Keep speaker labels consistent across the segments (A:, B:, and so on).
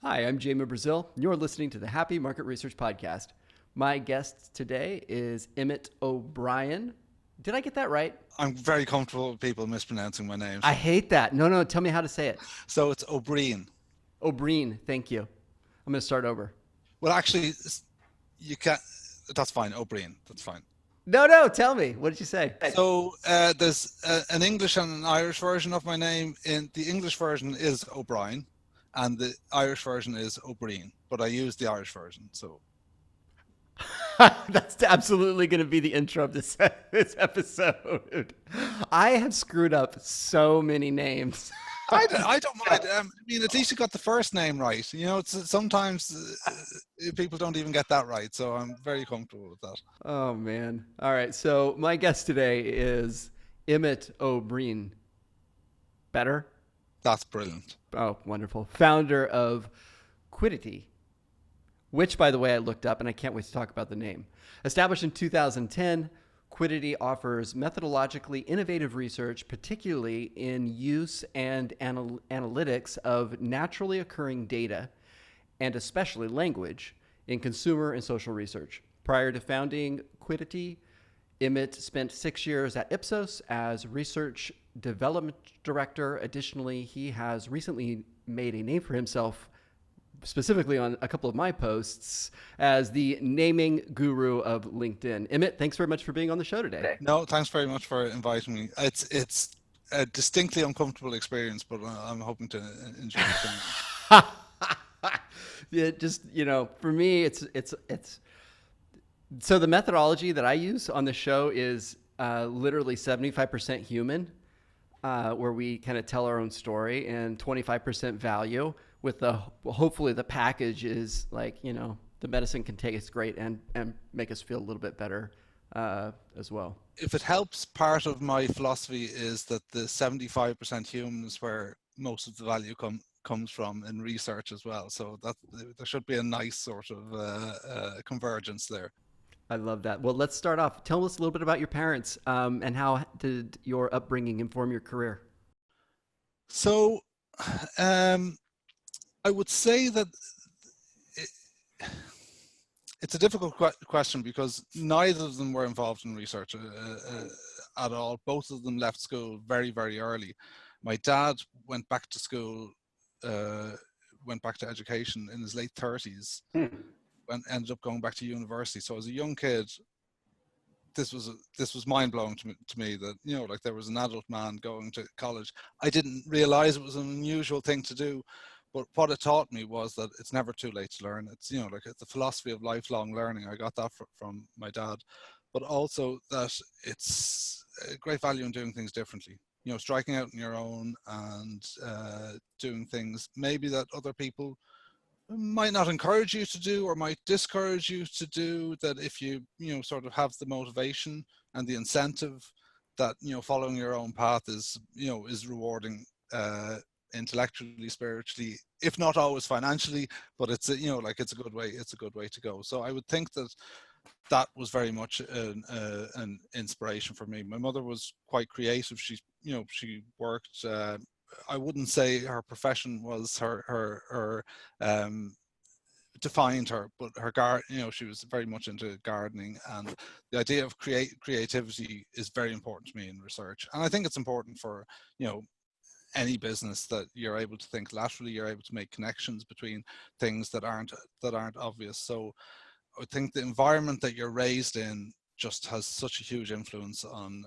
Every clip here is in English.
A: Hi, I'm Jamie Brazil. You're listening to the Happy Market Research Podcast. My guest today is Emmet O'Brian. Did I get that right?
B: I'm very comfortable with people mispronouncing my
A: I
B: names.
A: hate that. No, tell me how to say it.
B: So it's O'Brien.
A: O'Brien, thank you. I'm going to start over.
B: Well, actually, you can't. That's fine. O'Brien. That's fine.
A: No, tell me. What did you say?
B: So there's an English and an Irish version of my name. In the English version is O'Brien, and the Irish version is O'Brien. But I use the Irish version. So
A: That's absolutely going to be the intro of this episode. I have screwed up so many names.
B: I don't mind. I mean, at least you got the first name right. You know, sometimes people don't even get that right. So I'm very comfortable with that.
A: Oh, man. All right. So my guest today is Emmet O'Brien. Better?
B: That's brilliant.
A: Oh, wonderful. Founder of Quiddity, which, by the way, I looked up and I can't wait to talk about the name. Established in 2010, Quiddity offers methodologically innovative research, particularly in use and analytics of naturally occurring data, and especially language, in consumer and social research. Prior to founding Quiddity, Emmet spent 6 years at Ipsos as research development director. Additionally, he has recently made a name for himself, specifically on a couple of my posts, as the naming guru of LinkedIn. Emmet, thanks very much for being on the show today.
B: No, thanks very much for inviting me. It's a distinctly uncomfortable experience, but I'm hoping to enjoy it.
A: Yeah, just, for me, it's so the methodology that I use on the show is literally 75% human, where we kind of tell our own story, and 25% value, with hopefully the package is like, the medicine can taste great and make us feel a little bit better as well.
B: If it helps, part of my philosophy is that the 75% human is where most of the value comes from in research as well. So that there should be a nice sort of convergence there.
A: I love that. Well, let's start off. Tell us a little bit about your parents, and how did your upbringing inform your career?
B: So um, I would say that it's a difficult question because neither of them were involved in research at all. Both of them left school very, very early. My dad went back to school, went back to education in his late 30s, and ended up going back to university. So as a young kid, this was mind blowing to me that, like, there was an adult man going to college. I didn't realize it was an unusual thing to do, but what it taught me was that it's never too late to learn. It's, like, it's the philosophy of lifelong learning. I got that from my dad, but also that it's a great value in doing things differently. Striking out on your own and doing things maybe that other people might not encourage you to do or might discourage you to do, that if you sort of have the motivation and the incentive, that following your own path is rewarding, intellectually, spiritually, if not always financially, but it's it's a good way to go. So I would think that was very much an inspiration for me. My mother was quite creative. She worked, I wouldn't say her profession was her defined her, but her she was very much into gardening, and the idea of creativity is very important to me in research. And I think it's important for any business, that you're able to think laterally, you're able to make connections between things that aren't obvious. So I think the environment that you're raised in just has such a huge influence on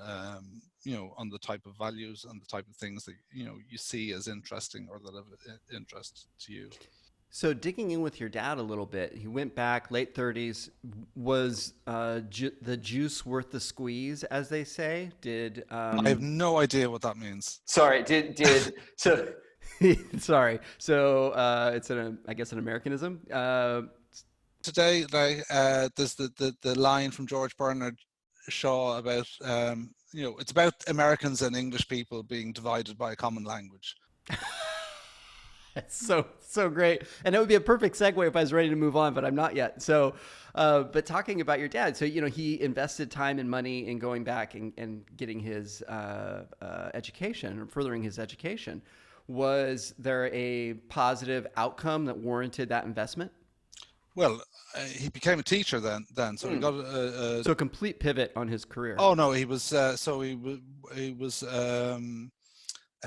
B: on the type of values and the type of things that you see as interesting or that have interest to you.
A: So digging in with your dad a little bit, he went back late 30s. Was the juice worth the squeeze, as they say?
B: I have no idea what that means.
A: Sorry, did so? Sorry. So it's I guess an Americanism.
B: Today, like, there's the line from George Bernard Shaw about it's about Americans and English people being divided by a common language.
A: It's so great, and that would be a perfect segue if I was ready to move on, but I'm not yet. So, but talking about your dad, so he invested time and money in going back and getting his education, or furthering his education. Was there a positive outcome that warranted that investment?
B: Well, he became a teacher then, so he got
A: So a complete pivot on his career.
B: oh no, he was a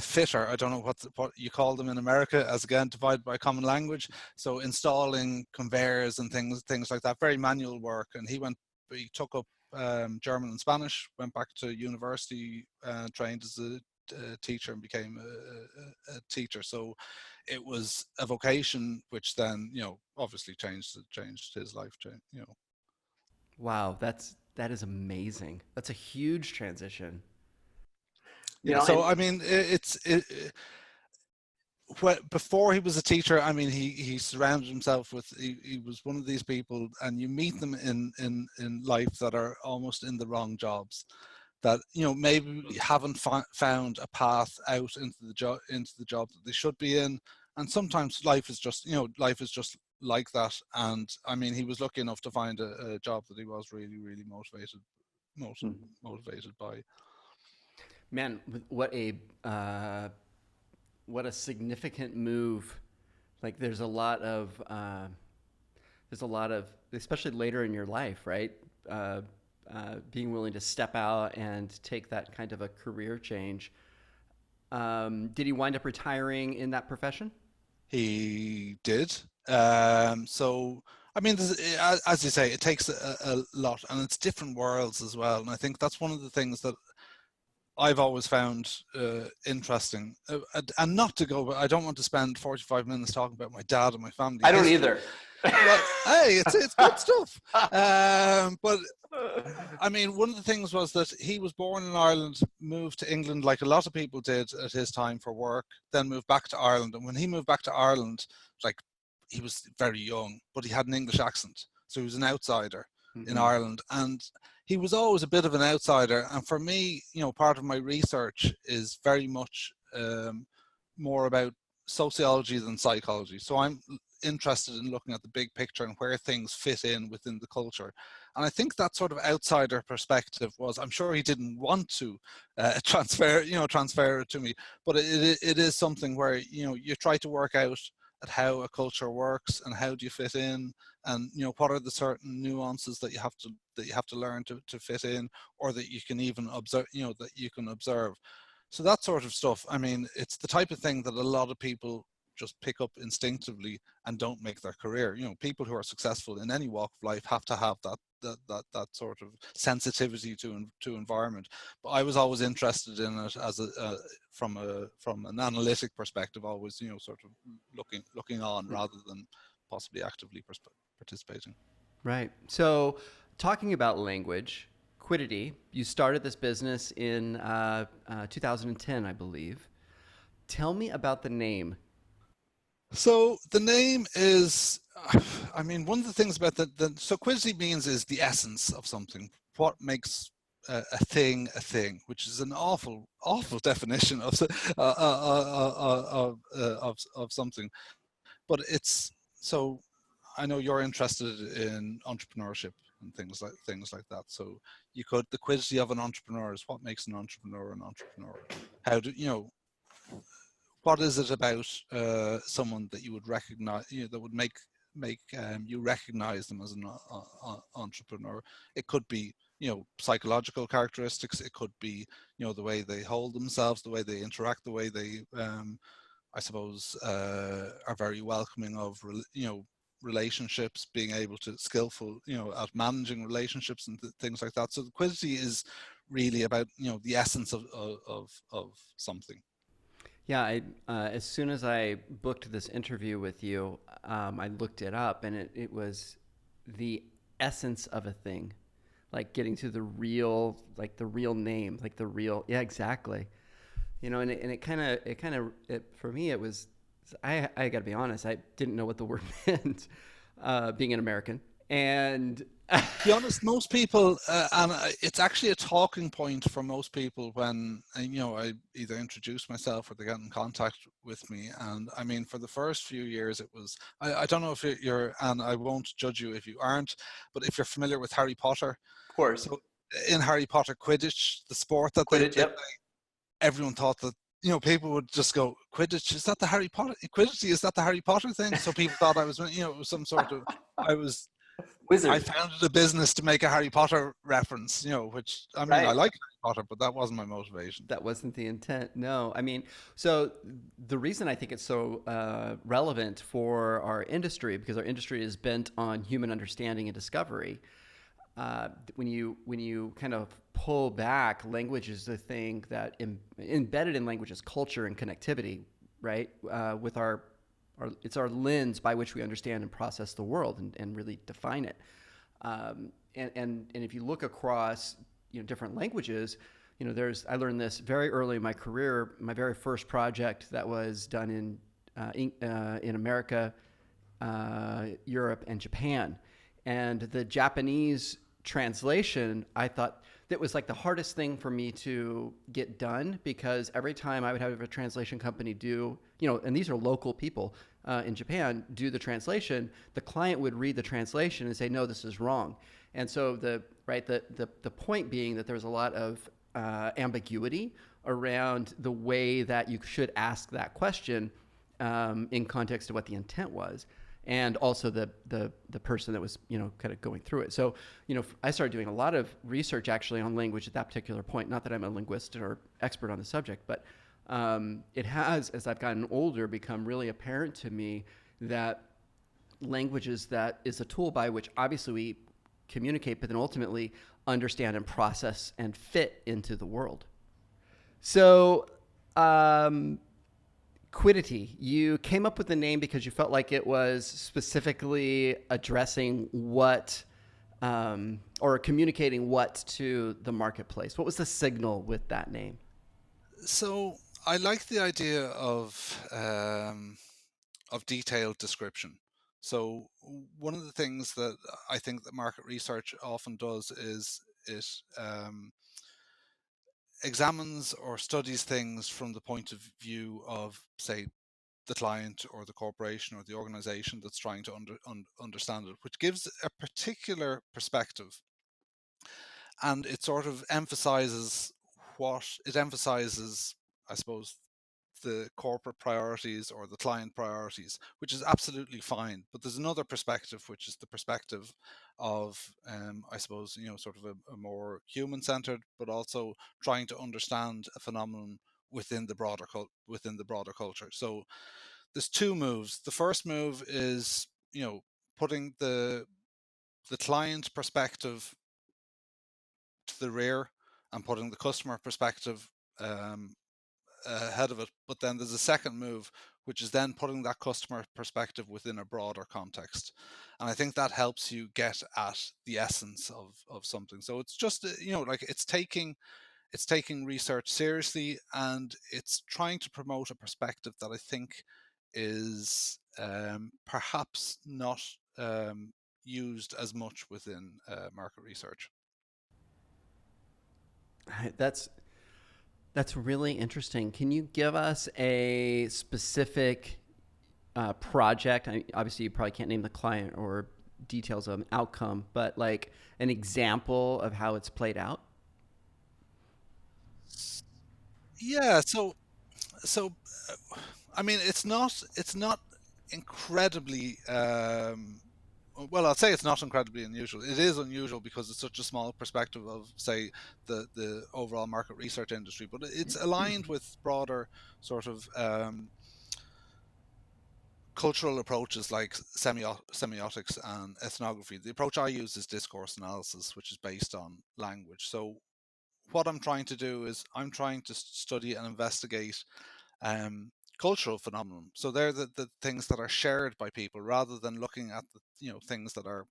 B: fitter. I don't know what you call them in America, as again divided by common language. So installing conveyors and things like that, very manual work. And he took up German and Spanish, went back to university, trained as a teacher, and became a teacher. So it was a vocation, which then obviously changed his life.
A: Wow, that is amazing. That's a huge transition.
B: Yeah. So I mean, before he was a teacher, I mean, he surrounded himself with, he was one of these people, and you meet them in life that are almost in the wrong jobs, that maybe haven't found a path out into the job that they should be in. And sometimes life is just like that. And I mean, he was lucky enough to find a job that he was really, really motivated by.
A: Man, what a significant move. Like there's a lot of, especially later in your life, right? Being willing to step out and take that kind of a career change. Did he wind up retiring in that profession?
B: He did. So, I mean, as you say, it takes a lot, and it's different worlds as well. And I think that's one of the things that I've always found interesting. And not to go, but I don't want to spend 45 minutes talking about my dad and my family.
A: I don't either.
B: Well, hey, it's good stuff. But I mean, one of the things was that he was born in Ireland, moved to England like a lot of people did at his time for work, then moved back to Ireland. And when he moved back to Ireland, like, he was very young, but he had an English accent. So he was an outsider in Ireland. And he was always a bit of an outsider. And for me, part of my research is very much more about sociology than psychology. So I'm interested in looking at the big picture and where things fit in within the culture. And I think that sort of outsider perspective was, I'm sure he didn't want to transfer it to me, but it is something where, you try to work out at how a culture works and how do you fit in, and what are the certain nuances that you have to learn to fit in, or that you can even observe, that you can observe. So that sort of stuff, I mean, it's the type of thing that a lot of people just pick up instinctively and don't make their career. People who are successful in any walk of life have to have that sort of sensitivity to environment. But I was always interested in it as from an analytic perspective, always sort of looking on rather than possibly actively participating.
A: Right. So, talking about language, Quiddity, you started this business in 2010, I believe. Tell me about the name.
B: So the name is, I mean, one of the things about so Quiddity means is the essence of something. What makes a thing, which is an awful definition of something. But it's, so I know you're interested in entrepreneurship and things like that. So the quiddity of an entrepreneur is what makes an entrepreneur an entrepreneur. How do what is it about someone that you would recognize, that would make you recognize them as an entrepreneur? It could be, psychological characteristics. It could be, the way they hold themselves, the way they interact, the way they, I suppose, are very welcoming of, relationships, being able to skillful, at managing relationships and things like that. So the quiddity is really about, the essence of something.
A: Yeah, as soon as I booked this interview with you, I looked it up, and it was the essence of a thing, like getting to the real name, like the real, yeah, exactly. And it kind of, for me, it was, I got to be honest, I didn't know what the word meant, being an American. And
B: to be honest, most people, and it's actually a talking point for most people when, I either introduce myself or they get in contact with me. And I mean, for the first few years, it was, I don't know if you're, and I won't judge you if you aren't, but if you're familiar with Harry Potter.
A: Of course.
B: So in Harry Potter, Quidditch, the sport that they play, everyone thought that, people would just go, Quidditch, is that the Harry Potter? Quidditch, is that the Harry Potter thing? So people thought I was, it was some sort of, I
C: Wizard.
B: founded a business to make a Harry Potter reference, which, I mean, I
C: Right.
B: like Harry Potter, but that wasn't my motivation.
A: That wasn't the intent. No, I mean, so the reason I think it's so relevant for our industry, because our industry is bent on human understanding and discovery. When you kind of pull back, language is the thing that embedded in language is culture and connectivity, right? With it's our lens by which we understand and process the world and really define it. And if you look across different languages, I learned this very early in my career. My very first project that was done in America, Europe, and Japan, and the Japanese translation, I thought that was like the hardest thing for me to get done, because every time I would have a translation company do, and these are local people in Japan, do the translation, the client would read the translation and say, no, this is wrong. And so the point being that there was a lot of ambiguity around the way that you should ask that question in context of what the intent was, and also the person that was kind of going through it. So I started doing a lot of research actually on language at that particular point. Not that I'm a linguist or expert on the subject, but it has, as I've gotten older, become really apparent to me that languages that is a tool by which obviously we communicate, but then ultimately understand and process and fit into the world. So Quiddity, you came up with the name because you felt like it was specifically addressing what or communicating what to the marketplace. What was the signal with that name?
B: So I like the idea of detailed description. So one of the things that I think that market research often does is it examines or studies things from the point of view of, say, the client or the corporation or the organization that's trying to understand it, which gives a particular perspective. And it sort of emphasizes I suppose, the corporate priorities or the client priorities, which is absolutely fine. But there's another perspective, which is the perspective of, I suppose, sort of a more human-centered, but also trying to understand a phenomenon within the broader culture. So there's two moves. The first move is, putting the client perspective to the rear and putting the customer perspective ahead of it. But then there's a second move, which is then putting that customer perspective within a broader context. And I think that helps you get at the essence of something. So it's just, like it's taking research seriously, and it's trying to promote a perspective that I think is perhaps not used as much within market research.
A: That's really interesting. Can you give us a specific project? Obviously, you probably can't name the client or details of an outcome, but like an example of how it's played out.
B: Yeah. So I mean, it's not incredibly well, I'll say it's not incredibly unusual. It is unusual because it's such a small perspective of, say, the overall market research industry, but it's aligned with broader sort of cultural approaches like semiotics and ethnography. The approach I use is discourse analysis, which is based on language. So what I'm trying to do is I'm trying to study and investigate cultural phenomenon. So they're the things that are shared by people, rather than looking at the things that are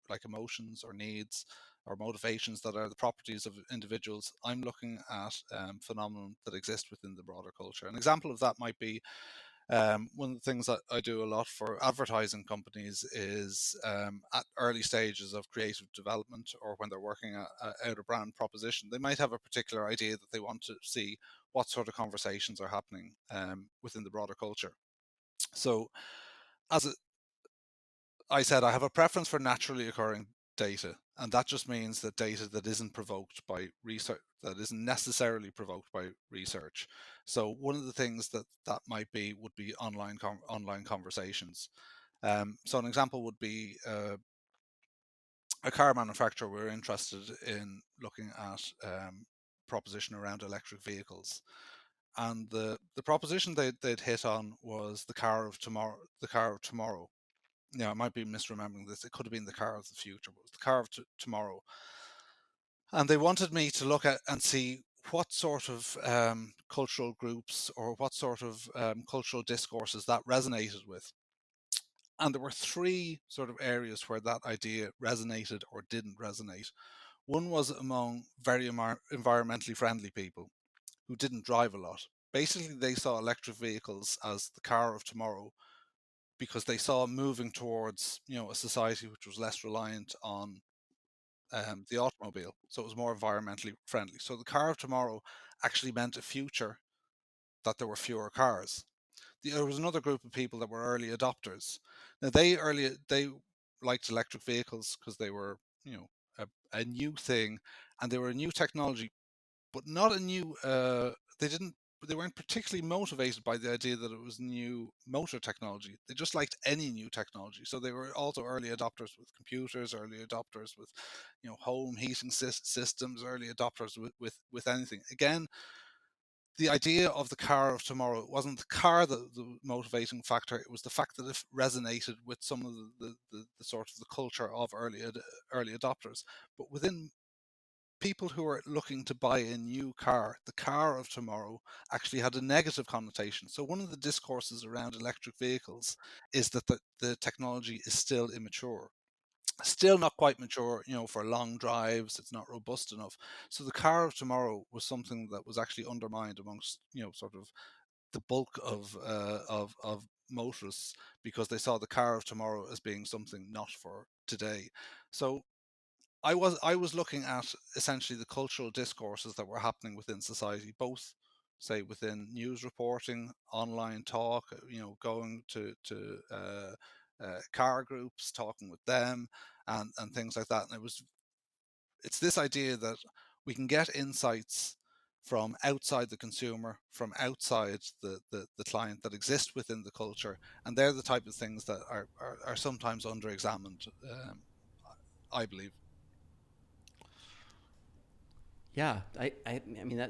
B: like emotions or needs or motivations that are the properties of individuals. I'm looking at phenomenon that exist within the broader culture. An example of that might be one of the things that I do a lot for advertising companies is at early stages of creative development, or when they're working out a brand proposition, they might have a particular idea that they want to see what sort of conversations are happening within the broader culture. So, as I said, I have a preference for naturally occurring data, and that just means that data that isn't provoked by research, that isn't necessarily provoked by research. So one of the things that might be would be online conversations. So an example would be a car manufacturer. We're interested in looking at proposition around electric vehicles, and the proposition they'd hit on was the car of tomorrow. The car of tomorrow. Yeah, I might be misremembering this. It could have been the car of the future, but it was the car of tomorrow. And they wanted me to look at and see what sort of cultural groups or what sort of cultural discourses that resonated with. And there were three sort of areas where that idea resonated or didn't resonate. One was among very environmentally friendly people who didn't drive a lot. Basically, they saw electric vehicles as the car of tomorrow because they saw moving towards, a society which was less reliant on the automobile, so it was more environmentally friendly. So the car of tomorrow actually meant a future that there were fewer cars. There was another group of people that were early adopters. Now they liked electric vehicles because they were, a new thing, and they were a new technology, but not a new. They didn't. They weren't particularly motivated by the idea that it was new motor technology. They just liked any new technology. So they were also early adopters with computers, early adopters with, home heating systems, early adopters with anything. Again, the idea of the car of tomorrow, it wasn't the car the motivating factor. It was the fact that it resonated with some of the sort of the culture of early adopters. But within people who are looking to buy a new car, the car of tomorrow actually had a negative connotation. So one of the discourses around electric vehicles is that the technology is still immature, still not quite mature, for long drives. It's not robust enough. So the car of tomorrow was something that was actually undermined amongst, sort of the bulk of motorists, because they saw the car of tomorrow as being something not for today. So I was looking at essentially the cultural discourses that were happening within society, both say within news reporting, online talk, going to car groups, talking with them, and things like that. And it's this idea that we can get insights from outside the consumer, from outside the client, that exist within the culture, and they're the type of things that are sometimes under examined. I believe.
A: Yeah, I mean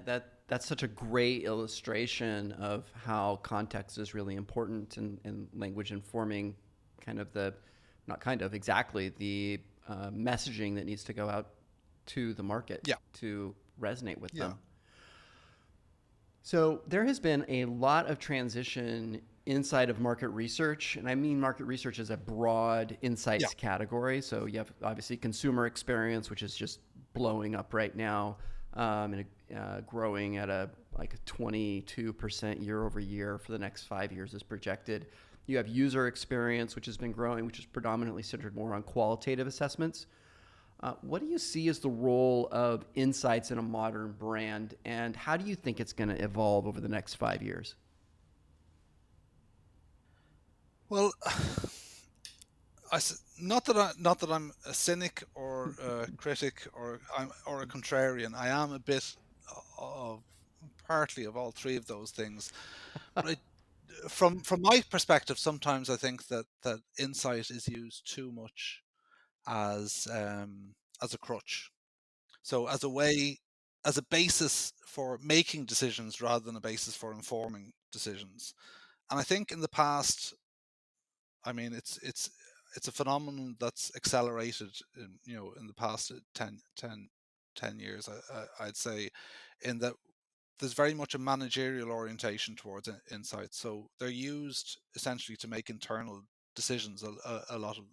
A: that's such a great illustration of how context is really important in language informing kind of the, not kind of, exactly the messaging that needs to go out to the market
B: Yeah,
A: to resonate with
B: yeah,
A: them. So there has been a lot of transition inside of market research, and I mean market research as a broad
B: yeah.
A: insights category. So you have obviously consumer experience, which is just blowing up right now, and growing at a like 22% year over year for the next 5 years is projected. You have user experience, which has been growing, which is predominantly centered more on qualitative assessments. What do you see as the role of insights in a modern brand, and how do you think it's going to evolve over the next 5 years?
B: Well, not that I'm a cynic or a critic or a contrarian. I am a bit of partly of all three of those things. But from my perspective, sometimes I think that insight is used too much as a crutch. So as a way, as a basis for making decisions rather than a basis for informing decisions. And I think in the past, I mean, it's a phenomenon that's accelerated in the past 10 years, I'd say, in that there's very much a managerial orientation towards insights. So they're used essentially to make internal decisions a lot of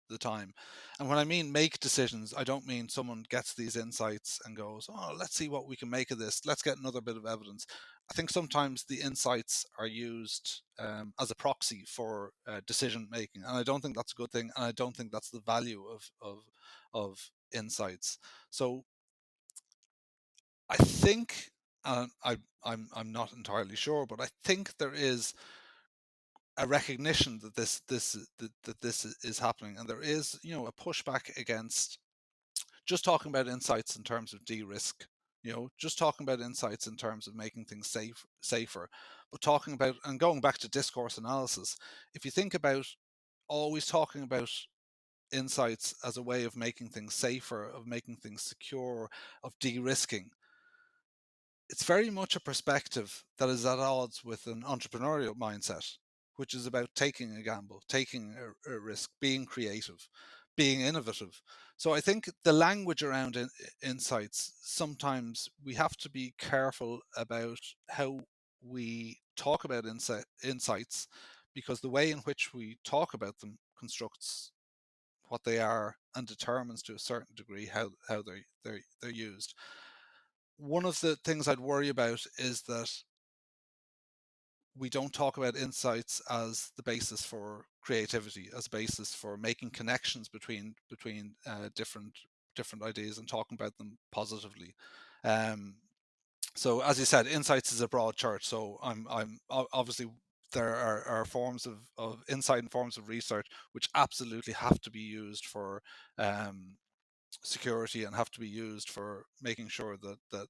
B: the time. And when I mean make decisions, I don't mean someone gets these insights and goes, oh, let's see what we can make of this. Let's get another bit of evidence. I think sometimes the insights are used as a proxy for decision making, and I don't think that's a good thing, and I don't think that's the value of insights. So I think, I'm not entirely sure, but I think there is a recognition that this is happening, and there is, a pushback against just talking about insights in terms of de-risk, just talking about insights in terms of making things safer, but talking about, and going back to discourse analysis, if you think about always talking about insights as a way of making things safer, of making things secure, of de-risking, it's very much a perspective that is at odds with an entrepreneurial mindset, which is about taking a gamble, taking a risk, being creative, being innovative. So I think the language around insights, sometimes we have to be careful about how we talk about insights, because the way in which we talk about them constructs what they are and determines to a certain degree how they're used. One of the things I'd worry about is that we don't talk about insights as the basis for creativity, as basis for making connections between different ideas and talking about them positively. Um, so, as you said, insights is a broad church. So, I'm obviously there are forms of insight and forms of research which absolutely have to be used for um, security and have to be used for making sure that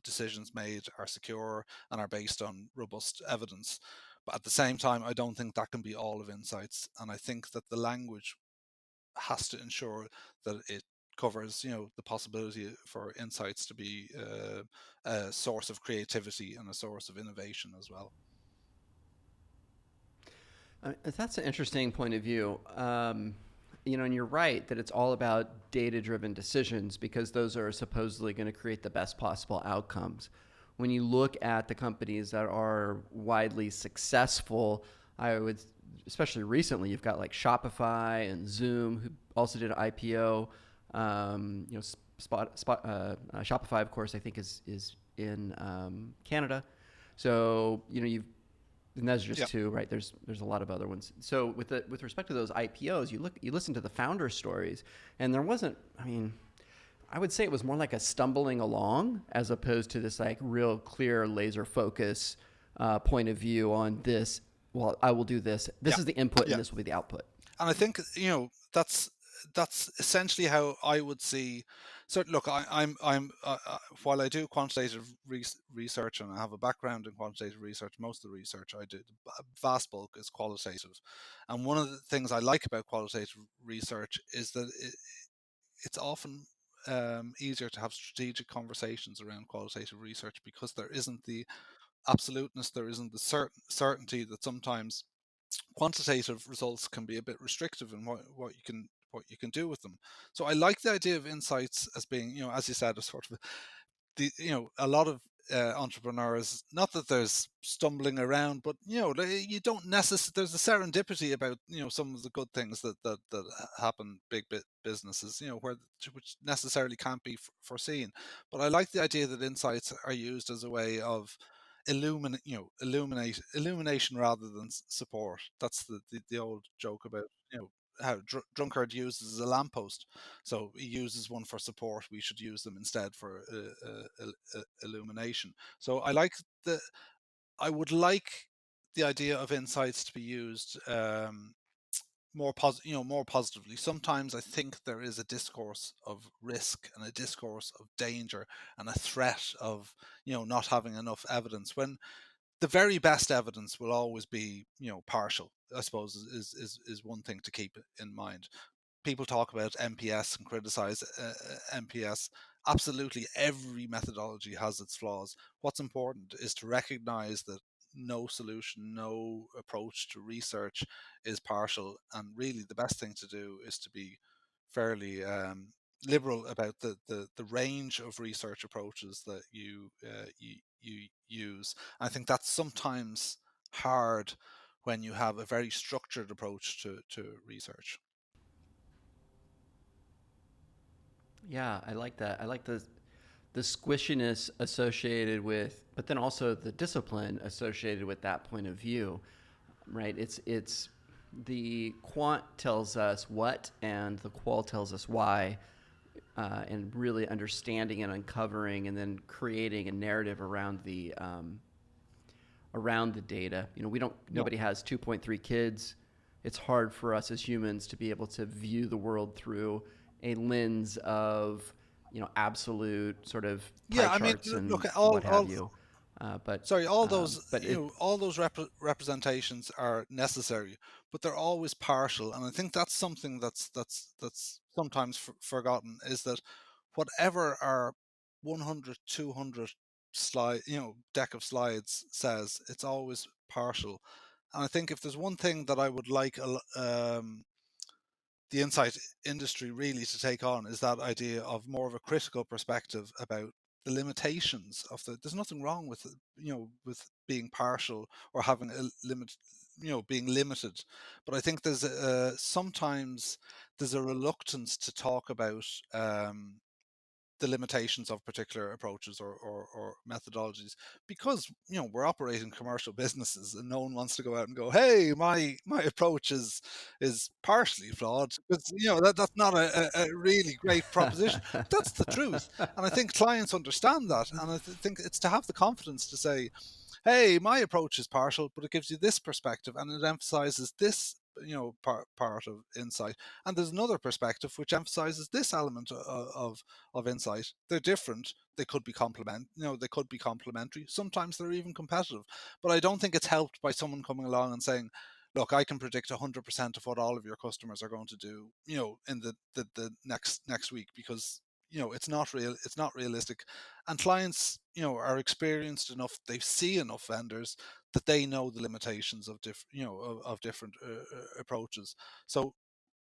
B: decisions made are secure and are based on robust evidence. But at the same time, I don't think that can be all of insights, and I think that the language has to ensure that it covers, the possibility for insights to be a source of creativity and a source of innovation as well.
A: That's an interesting point of view. And you're right that it's all about data-driven decisions because those are supposedly going to create the best possible outcomes. When you look at the companies that are widely successful, I would, especially recently, you've got like Shopify and Zoom, who also did an IPO. Shopify, of course, I think is in Canada. So you've and those are just
B: Yeah.
A: two, right? There's a lot of other ones. So with respect to those IPOs, you listen to the founder stories, and there wasn't. I mean, I would say it was more like a stumbling along as opposed to this like real clear laser focus point of view on this. Well, I will do this. This
B: Yeah.
A: is the input, and
B: Yeah.
A: this will be the output.
B: And I think, that's essentially how I would see. So look, I'm while I do quantitative research and I have a background in quantitative research, most of the research I do, a vast bulk is qualitative. And one of the things I like about qualitative research is that it's often easier to have strategic conversations around qualitative research, because there isn't the absoluteness, there isn't the certainty that sometimes quantitative results can be a bit restrictive in what you can do with them. So I like the idea of insights as being, as you said, a sort of a lot of entrepreneurs, not that there's stumbling around, but you don't necessarily, there's a serendipity about some of the good things that happen big businesses, where which necessarily can't be foreseen. But I like the idea that insights are used as a way of illumination rather than support. That's the old joke about how drunkard uses a lamppost, so he uses one for support. We should use them instead for illumination. So I would like the idea of insights to be used more positively. Sometimes I think there is a discourse of risk and a discourse of danger and a threat of not having enough evidence, when the very best evidence will always be partial, I suppose, is one thing to keep in mind. People talk about MPS and criticize MPS. Absolutely, every methodology has its flaws. What's important is to recognize that no solution, no approach to research is partial, and really the best thing to do is to be fairly liberal about the range of research approaches that you use. I think that's sometimes hard when you have a very structured approach to research.
A: Yeah, I like that. I like the squishiness associated with, but then also the discipline associated with that point of view, right? It's the quant tells us what, and the qual tells us why, and really understanding and uncovering, and then creating a narrative around the data. You know, we don't.
B: No.
A: Nobody has 2.3 kids. It's hard for us as humans to be able to view the world through a lens of, you know, absolute sort of pie
B: Yeah, I mean,
A: charts and
B: look,
A: what have you. But
B: sorry, all those,
A: but it.
B: all those representations are necessary, but they're always partial. And I think that's something that's sometimes forgotten, is that whatever our 100, 200 slide, deck of slides says, it's always partial. And I think if there's one thing that I would like the insight industry really to take on, is that idea of more of a critical perspective about the limitations of there's nothing wrong with with being partial or having a limit, being limited, but I think there's sometimes there's a reluctance to talk about the limitations of particular approaches or methodologies, because we're operating commercial businesses and no one wants to go out and go, hey, my approach is partially flawed, because that's not a really great proposition, but that's the truth. And I think clients understand that, and I think it's to have the confidence to say, hey, my approach is partial, but it gives you this perspective and it emphasizes this, part of insight. And there's another perspective which emphasizes this element of insight. They're different. They could be they could be complementary. Sometimes they're even competitive. But I don't think it's helped by someone coming along and saying, look, I can predict 100% of what all of your customers are going to do, in the next week, because it's not real, it's not realistic. And clients, are experienced enough, they see enough vendors that they know the limitations of different, of different approaches. So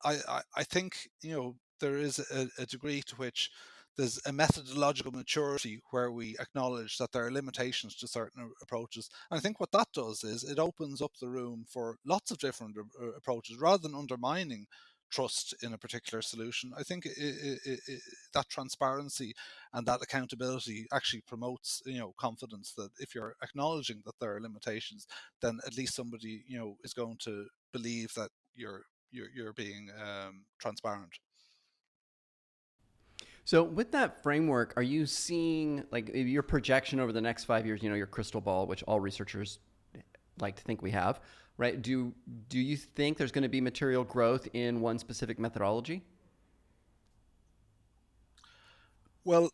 B: I think, there is a degree to which there's a methodological maturity where we acknowledge that there are limitations to certain approaches. And I think what that does is it opens up the room for lots of different approaches, rather than undermining trust in a particular solution. I think that transparency and that accountability actually promotes, confidence, that if you're acknowledging that there are limitations, then at least somebody, is going to believe that you're being transparent.
A: So with that framework, are you seeing like your projection over the next 5 years? You know, your crystal ball, which all researchers like to think we have, right? Do you think there's going to be material growth in one specific methodology?
B: Well,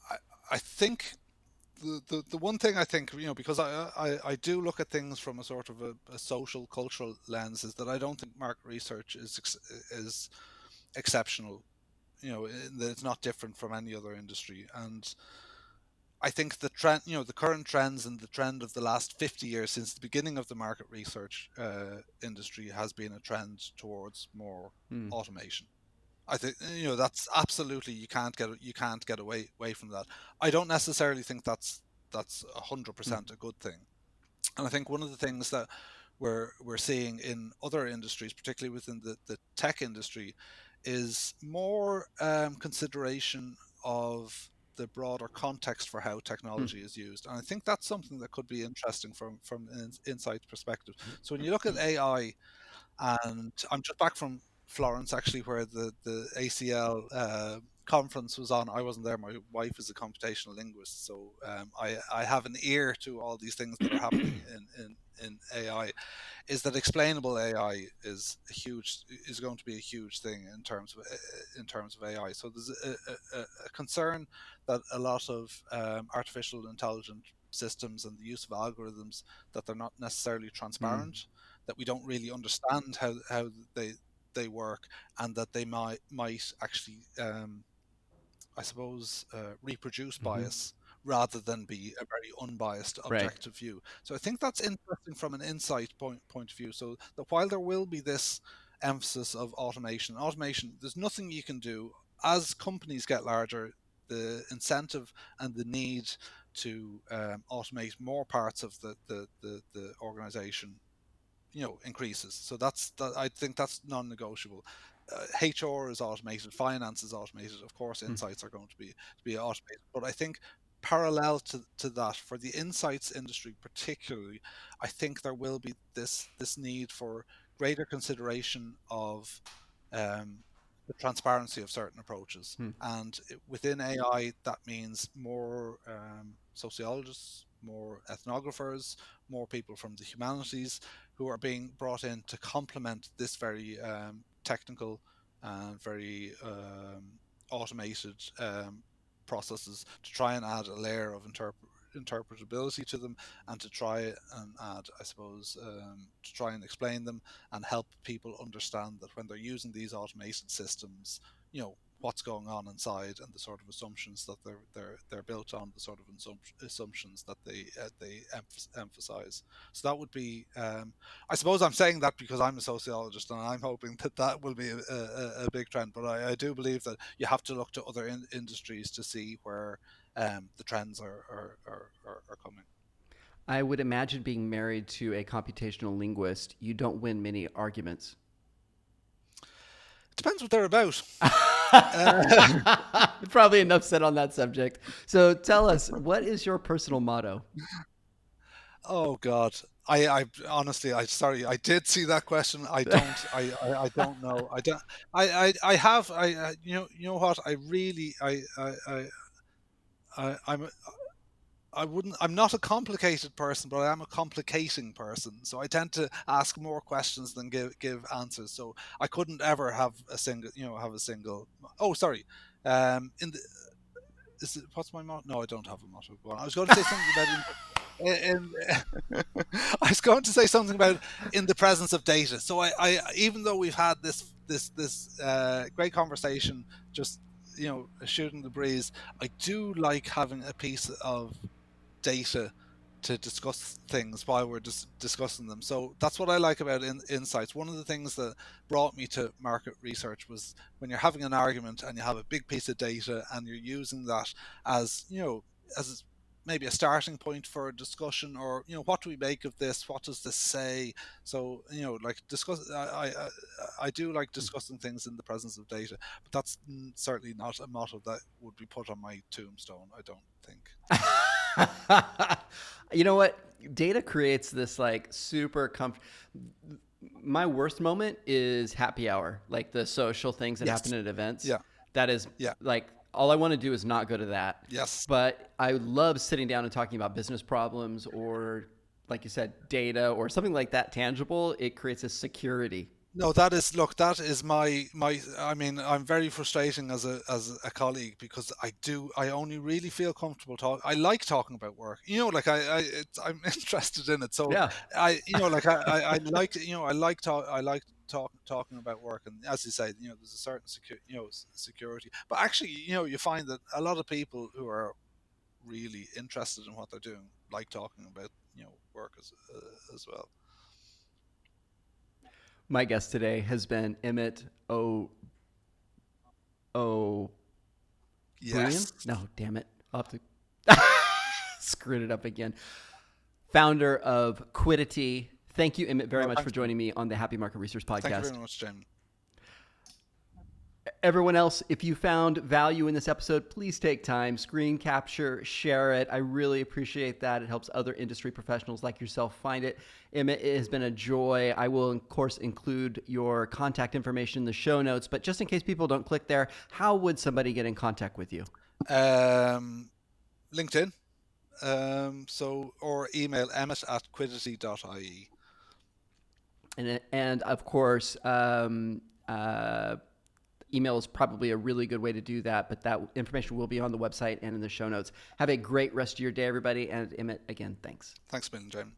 B: I, I think the one thing I think, because I do look at things from a sort of a social cultural lens, is that I don't think market research is exceptional. That it's not different from any other industry. And I think the trend, the current trends and the trend of the last 50 years since the beginning of the market research industry has been a trend towards more
A: Hmm.
B: automation. I think, that's absolutely, you can't get away from that. I don't necessarily think that's a hundred
A: Hmm.
B: percent a good thing. And I think one of the things that we're seeing in other industries, particularly within the tech industry, is more consideration of the broader context for how
A: Hmm.
B: technology is used. And I think that's something that could be interesting from an insight perspective. So when you look at AI, and I'm just back from Florence, actually, where the ACL conference was on. I wasn't there. My wife is a computational linguist, so I have an ear to all these things that are happening in AI. Is that explainable AI is going to be a huge thing in terms of AI. So there's a concern that a lot of artificial intelligent systems and the use of algorithms, that they're not necessarily
A: Hmm.
B: transparent, that we don't really understand how they work, and that they might actually I suppose, reproduce
A: Hmm.
B: bias rather than be a very unbiased
A: Right.
B: objective view. So I think that's interesting from an insight point of view. So that while there will be this emphasis of automation, there's nothing you can do as companies get larger. The incentive and the need to automate more parts of the organization, increases. So I think that's non-negotiable. HR is automated, finance is automated, of course
A: Hmm.
B: insights are going to be automated, but I think parallel to that, for the insights industry particularly, I think there will be this need for greater consideration of um, the transparency of certain approaches. And within AI, that means more sociologists, more ethnographers, more people from the humanities who are being brought in to complement this very technical and very automated processes, to try and add a layer of interpretability to them, and to try and add, I suppose, to try and explain them and help people understand that when they're using these automated systems, what's going on inside, and the sort of assumptions that they're built on, the sort of assumptions that they emphasize. So that would be, I suppose I'm saying that because I'm a sociologist, and I'm hoping that will be a big trend. But I do believe that you have to look to other industries to see where the trends are coming.
A: I would imagine being married to a computational linguist, you don't win many arguments.
B: It depends what they're about.
A: Probably enough said on that subject. So tell us, what is your personal motto?
B: Oh God. I honestly, sorry, I did see that question. I don't know. I have, you know what? I really, I'm, I'm not a complicated person, but I am a complicating person. So I tend to ask more questions than give answers. So I couldn't ever have a single, oh, sorry. In the, what's my motto? No, I don't have a motto. I was going to say something about I was going to say something about in the presence of data. So I even though we've had this great conversation, just shooting the breeze, I do like having a piece of data to discuss things while we're just discussing them. So that's what I like about insights. One of the things that brought me to market research was when you're having an argument and you have a big piece of data and you're using that as as maybe a starting point for a discussion, or what do we make of this, what does this say? So like discuss, I do like discussing things in the presence of data, but that's certainly not a motto that would be put on my tombstone, I don't think.
A: You know what? Data creates this like super My worst moment is happy hour, like the social things that happen at events.
B: Yeah.
A: That is like, all I want to do is not go to that.
B: Yes.
A: But I love sitting down and talking about business problems, or like you said, data or something like that tangible. It creates a security.
B: No, that is my I mean, I'm very frustrating as a colleague, because I only really feel comfortable I like talking about work. Like I'm interested in it. So
A: yeah.
B: I like talking about work, and as you say, there's a certain security. But actually, you find that a lot of people who are really interested in what they're doing like talking about work as well.
A: My guest today has been Emmet Briain?
B: Yes.
A: No, damn it. I'll have to screwed it up again. Founder of Quiddity. Thank you, Emmet, very much for joining me on the Happy Market Research Podcast.
B: Thank you very much, Jim.
A: Everyone else, if you found value in this episode, please take time, screen capture, share it. I really appreciate that. It helps other industry professionals like yourself find it. Emmet, it has been a joy. I will, of course, include your contact information in the show notes, but just in case people don't click there, how would somebody get in contact with you?
B: LinkedIn. Or email emmet@quiddity.ie.
A: And of course, email is probably a really good way to do that, but that information will be on the website and in the show notes. Have a great rest of your day, everybody. And Emmet, again, thanks.
B: Thanks, Briain.